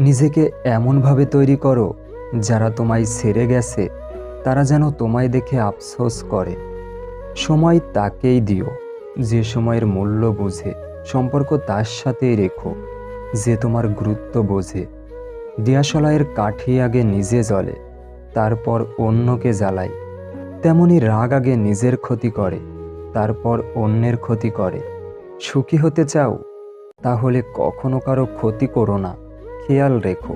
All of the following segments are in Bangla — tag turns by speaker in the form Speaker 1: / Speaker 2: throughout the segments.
Speaker 1: নিজেকে এমনভাবে তৈরি করো যারা তোমায় ছেড়ে গেছে তারা যেন তোমায় দেখে আফসোস করে। সময় তাকেই দিও যে সময়ের মূল্য বোঝে। সম্পর্ক তার সাথেই রেখো যে তোমার গুরুত্ব বোঝে। দিয়াশলাইয়ের কাঠি আগে নিজে জ্বলে, তারপর অন্যকে জ্বালায়। তেমনি রাগ আগে নিজের ক্ষতি করে, তারপর অন্যের ক্ষতি করে। সুখী হতে চাও? তাহলে কখনো কারো ক্ষতি করো না। খেয়াল রেখো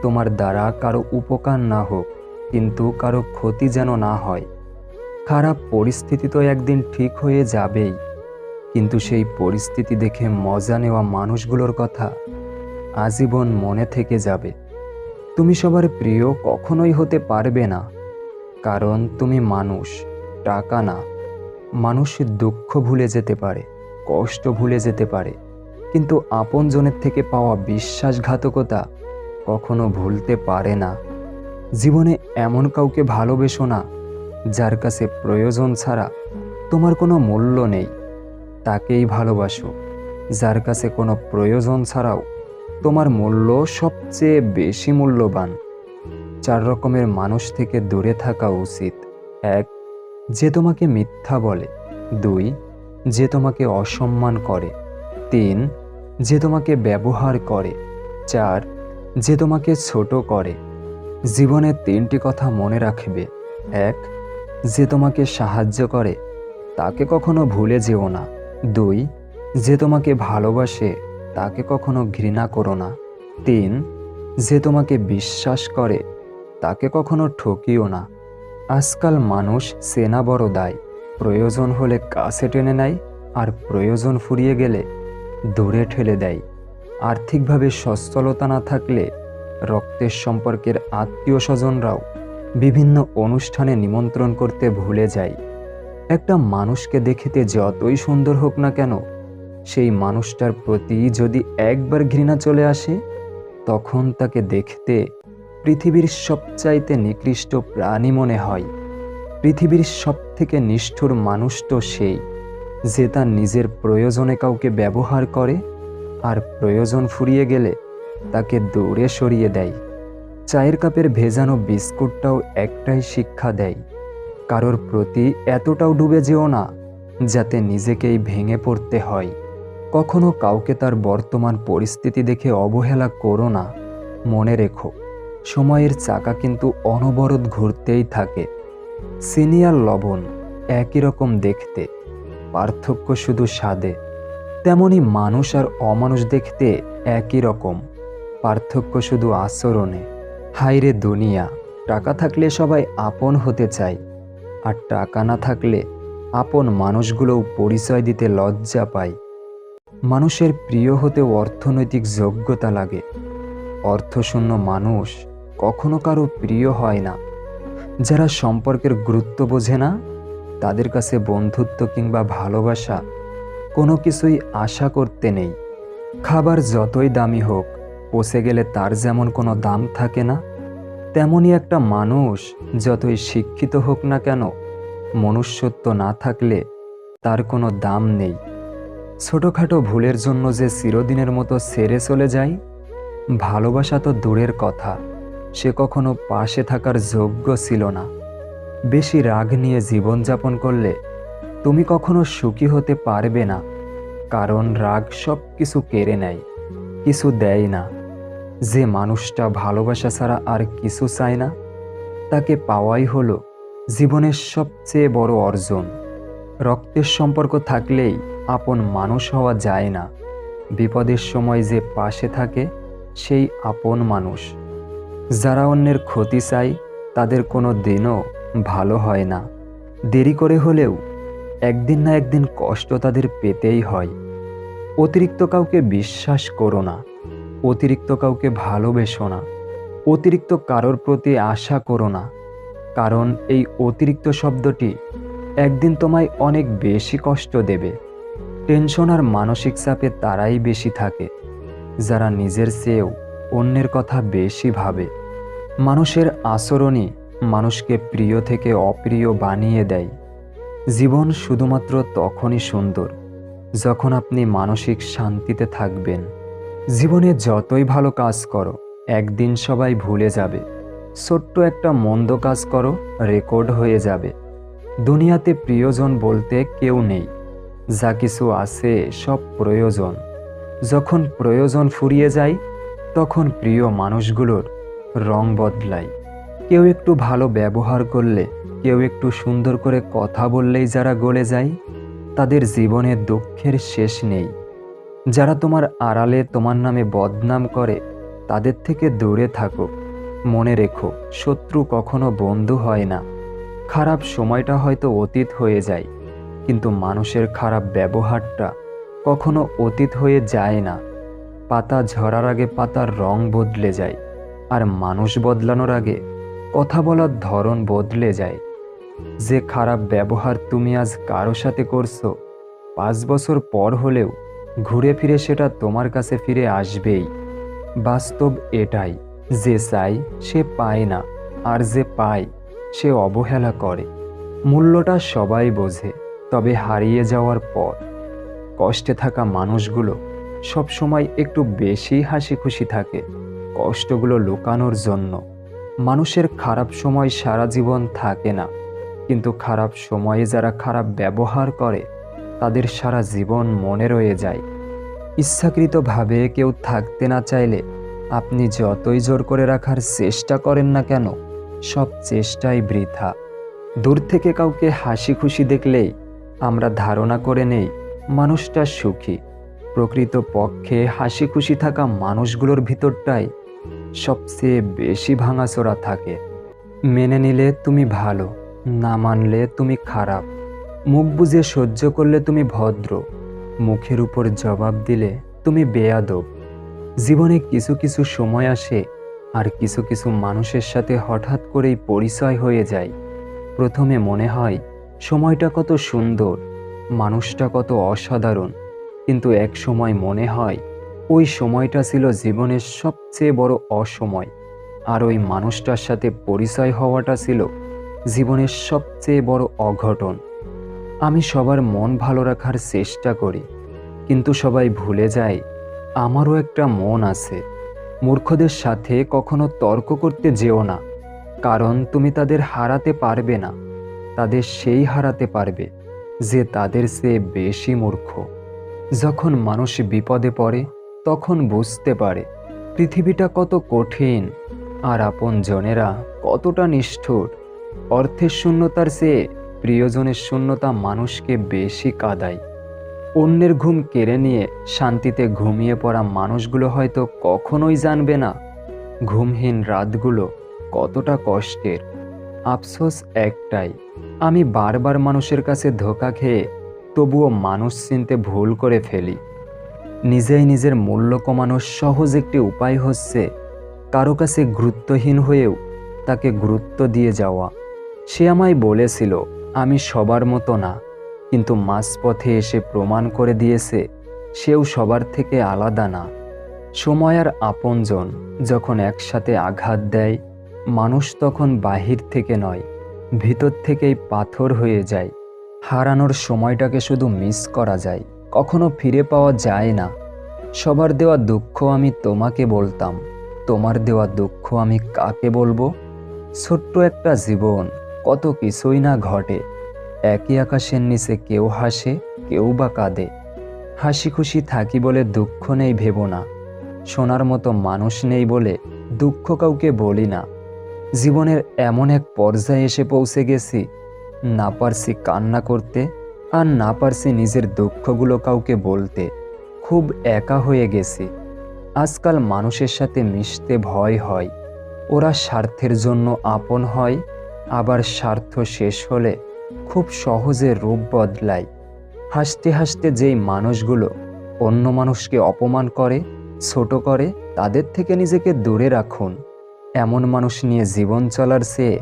Speaker 1: তোমার দ্বারা কারো উপকার না হোক, কিন্তু কারো ক্ষতি যেন না হয়। খারাপ পরিস্থিতি তো একদিন ঠিক হয়ে যাবেই, কিন্তু সেই পরিস্থিতি দেখে মজা নেওয়া মানুষগুলোর কথা আজীবন মনে থেকে যাবে। তুমি সবার প্রিয় কখনোই হতে পারবে না, কারণ তুমি মানুষ, টাকা না। মানুষ দুঃখ ভুলে যেতে পারে, কষ্ট ভুলে যেতে পারে, কিন্তু আপনজনের থেকে পাওয়া বিশ্বাসঘাতকতা কখনো ভুলতে পারে না। জীবনে এমন কাউকে ভালোবেসো না যার কাছে প্রয়োজন ছাড়া তোমার কোনো মূল্য নেই। তাকেই ভালোবাসো যার কাছে কোনো প্রয়োজন ছাড়াও তোমার মূল্য সবচেয়ে বেশি মূল্যবান। 4 রকমের মানুষ থেকে দূরে থাকা উচিত। 1, যে তোমাকে মিথ্যা বলে। 2, যে তোমাকে অসম্মান করে। 3, যে তোমাকে ব্যবহার করে। 4, যে তোমাকে ছোট করে। জীবনে 3টি কথা মনে রাখবে। 1, যে তোমাকে সাহায্য করে তাকে কখনো ভুলে যেও না। 2, যে তোমাকে ভালোবাসে তাকে কখনো ঘৃণা করো না। 3, যে তোমাকে বিশ্বাস করে তাকে কখনো ঠকিও না। আজকাল মানুষ চেনা বড় দায়। প্রয়োজন হলে কাছে টেনে নেয়, আর প্রয়োজন ফুরিয়ে গেলে দূরে ঠেলে দেয়। আর্থিকভাবে সচ্ছলতা না থাকলে রক্তের সম্পর্কের আত্মীয় স্বজনরাও বিভিন্ন অনুষ্ঠানে নিমন্ত্রণ করতে ভুলে যায়। একটা মানুষকে দেখিতে যতই সুন্দর হোক না কেন, সেই মানুষটার প্রতি যদি একবার ঘৃণা চলে আসে, তখন তাকে দেখতে পৃথিবীর সবচাইতে নিকৃষ্ট প্রাণী মনে হয়। পৃথিবীর সবথেকে নিষ্ঠুর মানুষ তো সেই, যে তার নিজের প্রয়োজনে কাউকে ব্যবহার করে আর প্রয়োজন ফুরিয়ে গেলে তাকে দূরে সরিয়ে দেয়। চায়ের কাপের ভেজানো বিস্কুটটাও একটাই শিক্ষা দেয়, কারোর প্রতি এতটাও ডুবে যেও না যাতে নিজেকেই ভেঙে পড়তে হয়। কখনো কাউকে তার বর্তমান পরিস্থিতি দেখে অবহেলা করো না। মনে রেখো, সময়ের চাকা কিন্তু অনবরত ঘুরতেই থাকে। চিনি আর লবণ একই রকম দেখতে, পার্থক্য শুধু স্বাদে। তেমনি মানুষ আর অমানুষ দেখতে একই রকম, পার্থক্য শুধু আচরণে। হায়রে দুনিয়া, টাকা থাকলে সবাই আপন হতে চায়, আর টাকা না থাকলে আপন মানুষগুলোও পরিচয় দিতে লজ্জা পায়। মানুষের প্রিয় হতে অর্থনৈতিক যোগ্যতা লাগে। অর্থশূন্য মানুষ কখনো কারো প্রিয় হয় না। যারা সম্পর্কের গুরুত্ব বোঝে না, তাদের কাছে বন্ধুত্ব কিংবা ভালোবাসা কোনো কিছুই আশা করতে নেই। খাবার যতই দামি হোক, পচে গেলে তার যেমন কোনো দাম থাকে না, তেমনি একটা মানুষ যতই শিক্ষিত হোক না কেন, মনুষ্যত্ব না থাকলে তার কোনো দাম নেই। ছোটোখাটো ভুলের জন্য যে চিরদিনের মতো ছেড়ে চলে যায়, ভালোবাসা তো দূরের কথা, সে কখনো পাশে থাকার যোগ্য ছিল না। বেশি রাগ নিয়ে জীবনযাপন করলে তুমি কখনো সুখী হতে পারবে না, কারণ রাগ সব কিছু কেড়ে নেয়, কিছু দেয় না। যে মানুষটা ভালোবাসা ছাড়া আর কিছু চায় না, তাকে পাওয়াই হলো জীবনের সবচেয়ে বড় অর্জন। রক্তের সম্পর্ক থাকলেই আপন মানুষ হওয়া যায় না। বিপদের সময় যে পাশে থাকে সেই আপন মানুষ। যারা অন্যের ক্ষতি চায় তাদের কোনো দিনও ভালো হয় না। দেরি করে হলেও একদিন না একদিন কষ্ট তাদের পেতেই হয়। অতিরিক্ত কাউকে বিশ্বাস করো না, অতিরিক্ত কাউকে ভালোবেসো না, অতিরিক্ত কারোর প্রতি আশা করো না, কারণ এই অতিরিক্ত শব্দটি একদিন তোমায় অনেক বেশি কষ্ট দেবে। টেনশন আর মানসিক চাপে তারাই বেশি থাকে যারা নিজের চেয়েও অন্যের কথা বেশি ভাবে। মানুষের আচরণই মানুষকে প্রিয় থেকে অপ্রিয় বানিয়ে দেয়। জীবন শুধুমাত্র তখনই সুন্দর যখন আপনি মানসিক শান্তিতে থাকবেন। জীবনে যতই ভালো কাজ করো, একদিন সবাই ভুলে যাবে। ছোট্ট একটা মন্দ কাজ করো, রেকর্ড হয়ে যাবে। দুনিয়াতে প্রিয়জন বলতে কেউ নেই। যা কিছু আছে সব প্রয়োজন। যখন প্রয়োজন ফুরিয়ে যায়, তখন প্রিয় মানুষগুলোর রং বদলায়। কেউ একটু ভালো ব্যবহার করলে, কেউ একটু সুন্দর করে কথা বললেই যারা গলে যায়, তাদের জীবনে দুঃখের শেষ নেই। যারা তোমার আড়ালে তোমার নামে বদনাম করে, তাদের থেকে দূরে থাকো। মনে রেখো, শত্রু কখনো বন্ধু হয় না। খারাপ সময়টা হয়তো অতীত হয়ে যায়, কিন্তু মানুষের খারাপ ব্যবহারটা কখনো অতীত হয়ে যায় না। পাতা ঝরার আগে পাতার রং বদলে যায়, আর মানুষ বদলানোর আগে কথা বলার ধরন বদলে যায়। যে খারাপ ব্যবহার তুমি আজ কারো সাথে করছো, 5 বছর পর হলেও ঘুরে ফিরে সেটা তোমার কাছে ফিরে আসবেই। বাস্তব এটাই, যে চায় সে পায় না, আর যে পায় সে অবহেলা করে। মূল্যটা সবাই বোঝে, তবে হারিয়ে যাওয়ার পর। কষ্টে থাকা মানুষগুলো সবসময় একটু বেশি হাসি খুশি থাকে, কষ্টগুলো লুকানোর জন্য। মানুষের খারাপ সময় সারা জীবন থাকে না, কিন্তু খারাপ সময়ে যারা খারাপ ব্যবহার করে, তাদের সারা জীবন মনে রয়ে যায়। ইচ্ছাকৃতভাবে কেউ থাকতে না চাইলে আপনি যতই জোর করে রাখার চেষ্টা করেন না কেন, সব চেষ্টাই বৃথা। দূর থেকে কাউকে হাসি খুশি দেখলেই আমরা ধারণা করে নেই মানুষটা সুখী। প্রকৃত পক্ষে হাসি খুশি থাকা মানুষগুলোর ভিতরটাই সবচেয়ে বেশি ভাঙাচোরা থাকে। মেনে নিলে তুমি ভালো, না মানলে তুমি খারাপ। মুখ বুজে সহ্য করলে তুমি ভদ্র, মুখের উপর জবাব দিলে তুমি বেয়াদব। জীবনে কিছু কিছু সময় আসে, আর কিছু কিছু মানুষের সাথে হঠাৎ করেই পরিচয় হয়ে যায়। প্রথমে মনে হয় সময়টা কত সুন্দর, মানুষটা কত অসাধারণ, কিন্তু এক সময় মনে হয় ওই সময়টা ছিল জীবনের সবচেয়ে বড় অসময়। আর ওই মানুষটার সাথে পরিচয় হওয়াটা ছিল জীবনের সবচেয়ে বড় অঘটন। আমি সবার মন ভালো রাখার চেষ্টা করি, কিন্তু সবাই ভুলে যায় আমারও একটা মন আছে। মূর্খদের সাথে কখনো তর্ক করতে যেও না, কারণ তুমি তাদের হারাতে পারবে না। তাদের সেই হারাতে পারবে যে তাদের চেয়ে বেশি মূর্খ। যখন মানুষ বিপদে পড়ে, তখন বুঝতে পারে পৃথিবীটা কত কঠিন, আর আপনজনেরা কতটা নিষ্ঠুর। অর্থের শূন্যতার চেয়ে প্রিয়জনের শূন্যতা মানুষকে বেশি কাঁদায়। অন্যের ঘুম কেড়ে নিয়ে শান্তিতে ঘুমিয়ে পড়া মানুষগুলো হয়তো কখনোই জানবে না ঘুমহীন রাতগুলো কতটা কষ্টের। আফসোস একটাই, আমি বারবার মানুষের কাছে ধোঁকা খেয়ে তবুও মানুষ চিনতে ভুল করে ফেলি। নিজেই নিজের মূল্য কমানোর সহজ একটি উপায় হচ্ছে কারো কাছে গুরুত্বহীন হয়েও তাকে গুরুত্ব দিয়ে যাওয়া। সে আমায় বলেছিল আমি সবার মতো না, কিন্তু মাঝপথে এসে প্রমাণ করে দিয়েছে সেও সবার থেকে আলাদা না। সময় আর আপনজন যখন একসাথে আঘাত দেয়, মানুষ তখন বাহির থেকে নয়, ভিতর থেকেই পাথর হয়ে যায়। হারানোর সময়টাকে শুধু মিস করা যায়, কখনো ফিরে পাওয়া যায় না। সবার দেওয়া দুঃখ আমি তোমাকে বলতাম, তোমার দেওয়া দুঃখ আমি কাকে বলবো? ছোট্ট একটা জীবন, কত কিছুই না ঘটে। একই আকাশের নিচে কেউ হাসে, কেউ বা কাঁদে। হাসি খুশি থাকি বলে দুঃখ নেই ভেবো না, শোনার মতো মানুষ নেই বলে দুঃখ কাউকে বলি না। জীবনের এমন এক পর্যায়ে এসে পৌঁছে গেছি, না পারছি কান্না করতে, আর না পারছি নিজের দুঃখগুলো কাউকে বলতে। খুব একা হয়ে গেছি। আজকাল মানুষের সাথে মিশতে ভয় হয়। ওরা স্বার্থের জন্য আপন হয়, আবার স্বার্থ শেষ হলে খুব সহজে রূপ বদলায়। হাসতে হাসতে যেই মানুষগুলো অন্য মানুষকে অপমান করে, ছোট করে, তাদের থেকে নিজেকে দূরে রাখুন। এমন মানুষ নিয়ে জীবন চলার চেয়ে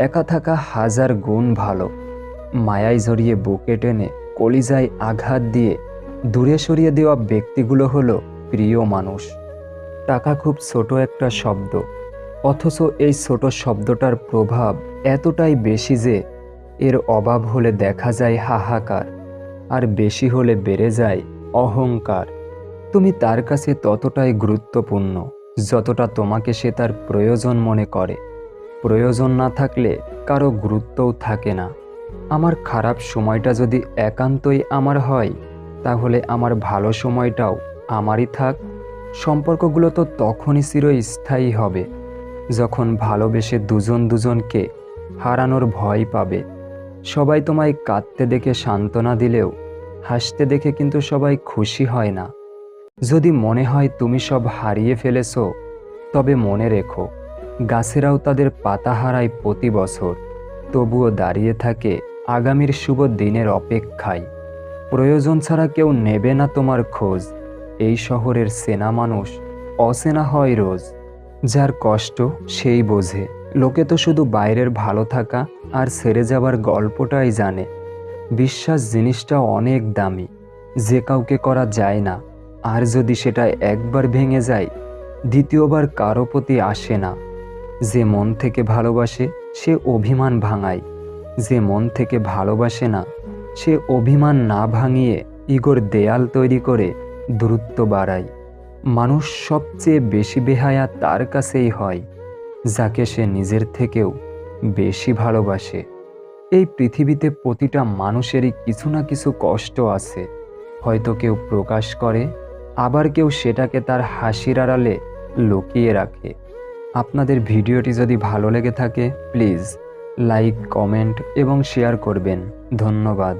Speaker 1: একা থাকা 1000 গুণ ভালো। মায়ায় জড়িয়ে বুকে টেনে কলিজায় আঘাত দিয়ে দূরে সরিয়ে দেওয়া ব্যক্তিগুলো হলো প্রিয় মানুষ। টাকা খুব ছোট একটা শব্দ, অথচ এই ছোট শব্দটার প্রভাব এতটাই বেশি যে এর অভাব হলে দেখা যায় হাহাকার, আর বেশি হলে বেড়ে যায় অহংকার। তুমি তার কাছে ততটাই গুরুত্বপূর্ণ যতটা তোমাকে সে তার প্রয়োজন মনে করে। প্রয়োজন না থাকলে কারো গুরুত্বও থাকে না। আমার খারাপ সময়টা যদি একান্তই আমার হয়, তাহলে আমার ভালো সময়টাও আমারই থাক। সম্পর্কগুলো তো তখনই চিরস্থায়ী হবে যখন ভালোবেসে দুজন দুজনকে হারানোর ভয় পাবে। সবাই তোমায় কাঁদতে দেখে সান্ত্বনা দিলেও হাসতে দেখে কিন্তু সবাই খুশি হয় না। যদি মনে হয় তুমি সব হারিয়ে ফেলেছো, তবে মনে রেখো, গাছেরাও তাদের পাতা হারায় প্রতি বছর, তবুও দাঁড়িয়ে থাকে আগামীর শুভ দিনের অপেক্ষায়। প্রয়োজন ছাড়া কেউ নেবে না তোমার খোঁজ। এই শহরের চেনা মানুষ অচেনা হয় রোজ। যার কষ্ট সেই বোঝে। লোকে তো শুধু বাইরের ভালো থাকা আর ছেড়ে যাবার গল্পটাই জানে। বিশ্বাস জিনিসটা অনেক দামি, যে কাউকে করা যায় না। আর যদি সেটা একবার ভেঙে যায়, দ্বিতীয়বার কারো প্রতি আসে না। যে মন থেকে ভালোবাসে সে অভিমান ভাঙায়, যে মন থেকে ভালোবাসে না সে অভিমান না ভাঙিয়ে ইগোর দেয়াল তৈরি করে দূরত্ব বাড়ায়। মানুষ সবচেয়ে বেশি বেহায়া তার কাছেই হয়, যাকে সে নিজের থেকেও বেশি ভালোবাসে। এই পৃথিবীতে প্রতিটা মানুষেরই কিছু না কিছু কষ্ট আছে। হয়তো কেউ প্রকাশ করে, আবার কেউ সেটাকে তার হাসির আড়ালে লুকিয়ে রাখে। আপনাদের ভিডিওটি যদি ভালো লেগে থাকে, প্লিজ লাইক, কমেন্ট এবং শেয়ার করবেন। ধন্যবাদ।